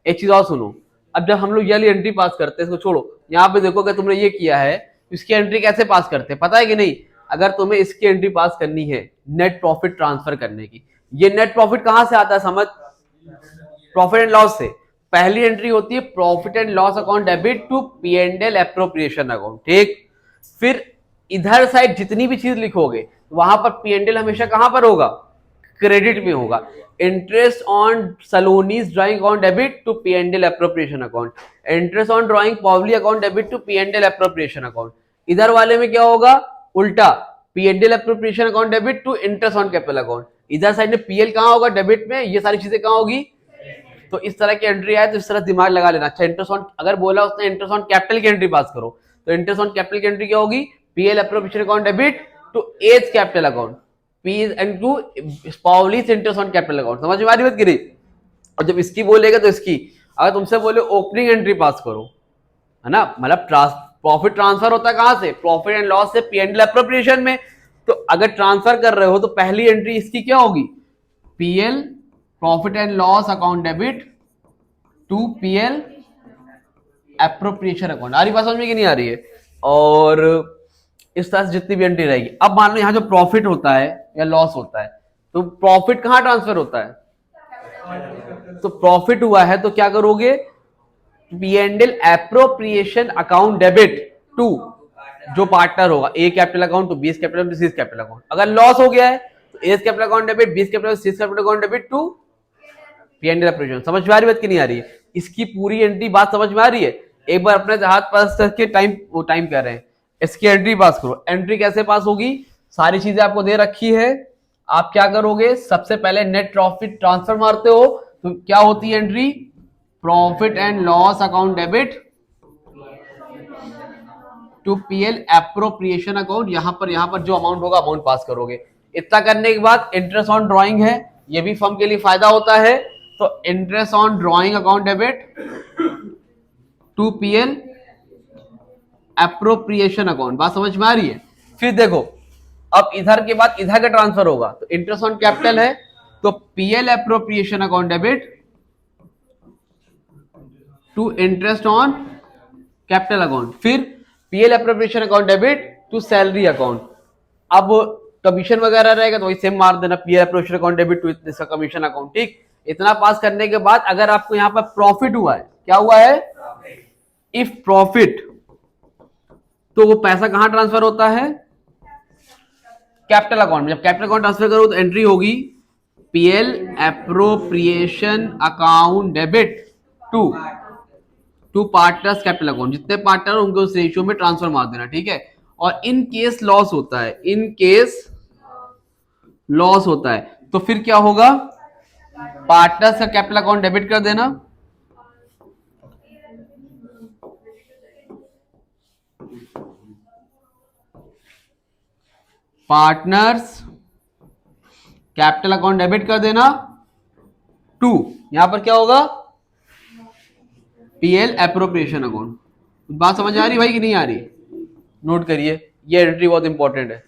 एक चीज और सुनो, अब जब हम लोग ये वाली एंट्री पास करते हैं, इसको छोड़ो, यहाँ पे देखो कि तुमने ये किया है, इसकी एंट्री कैसे पास करते हैं पता है कि नहीं? अगर तुम्हें इसकी एंट्री पास करनी है नेट प्रॉफिट ट्रांसफर करने की, ये नेट प्रॉफिट कहां से आता है समझ? प्रॉफिट एंड लॉस से। पहली एंट्री होती है profit and loss account debit to P and L appropriation account, ठीक। फिर इधर साइड जितनी भी चीज लिखोगे वहां पर पी एंड एल हमेशा कहां पर होगा? क्रेडिट में होगा। Interest on Saloni's drawing account debit to P and L appropriation account, interest on drawing Pauli account debit to P and L appropriation account. इधर वाले में क्या होगा? उल्टा, P and L appropriation account debit to interest on capital account. इधर side में PL कहां होगा? डेबिट में। ये सारी चीजें कहां होगी? तो इस तरह की एंट्री आए तो इस तरह दिमाग लगा लेना। अच्छा, इंटरेस्ट ऑन, अगर बोला उसने इंटरेस्ट ऑन कैपिटल की एंट्री पास करो, तो इंटरेस्ट ऑन कैपिटल की एंट्री क्या होगी? PL appropriation account debit to as capital account, P and to पॉवलीज इंटरेस्ट ऑन कैपिटल अकाउंट। समझ में आ रही बात गिरी? और जब इसकी बोलेगा तो इसकी, अगर तुमसे बोले ओपनिंग एंट्री पास करो, है ना, मतलब प्रॉफिट ट्रांसफर होता है कहां से? प्रॉफिट एंड लॉस से पी एंड एल एप्रोप्रिएशन में। तो अगर ट्रांसफर कर रहे हो तो पहली एंट्री इसकी क्या होगी? PL profit and loss account debit to PL appropriation account. आ रही बात समझ में कि नहीं आ रही है? और इस तरह से जितनी भी एंट्री रहेगी। अब मान लो यहां जो प्रॉफिट होता है या लॉस होता है, तो प्रॉफिट कहां ट्रांसफर होता है? तो प्रॉफिट हुआ है तो क्या करोगे? P and L appropriation account debit to जो पार्टनर होगा, A capital account to B capital to C capital account. अगर लॉस हो गया है तो A capital account debit, B capital, C capital account debit to P and L appropriation. समझ में आ रही बात कि नहीं आ रही है? इसकी पूरी एंट्री बात समझ में आ रही है? एक बार अपने हाथ पास करके टाइम कर रहे हैं, इसकी एंट्री पास करो। एंट्री कैसे पास होगी? सारी चीजें आपको दे रखी है। आप क्या करोगे? सबसे पहले नेट प्रॉफिट ट्रांसफर मारते हो, तो क्या होती है entry? Profit and loss account debit to PL appropriation account. यहां पर जो अमाउंट होगा अमाउंट पास करोगे। इतना करने के बाद इंटरेस्ट ऑन ड्राइंग है, ये भी फर्म के लिए फायदा होता है, तो interest on drawing account debit to PL appropriation account. बात समझ में आ रही है? फिर देखो, अब इधर के बाद इधर का ट्रांसफर होगा, तो इंटरेस्ट ऑन कैपिटल है तो PL appropriation account debit to interest on capital account. फिर PL appropriation account debit to salary account. अब कमीशन वगैरह रहेगा तो वही सेम मार देना, PL appropriation account debit to इसका कमीशन अकाउंट, ठीक। इतना पास करने के बाद अगर आपको यहां पर प्रॉफिट हुआ है, क्या हुआ है? इफ प्रॉफिट, तो वो पैसा कहां ट्रांसफर होता है? कैपिटल अकाउंट में। जब कैपिटल अकाउंट ट्रांसफर करो तो एंट्री होगी PL appropriation account debit to partners capital account. जितने पार्टनर उनको उस रेशियो में ट्रांसफर मार देना, ठीक है। और इन केस लॉस होता है, इन केस लॉस होता है तो फिर क्या होगा? पार्टनर्स का कैपिटल अकाउंट डेबिट कर देना, पार्टनर्स कैपिटल अकाउंट डेबिट कर देना टू, यहां पर क्या होगा? PL appropriation account. बात समझ आ रही भाई कि नहीं आ रही? नोट करिए, ये एंट्री बहुत इंपॉर्टेंट है।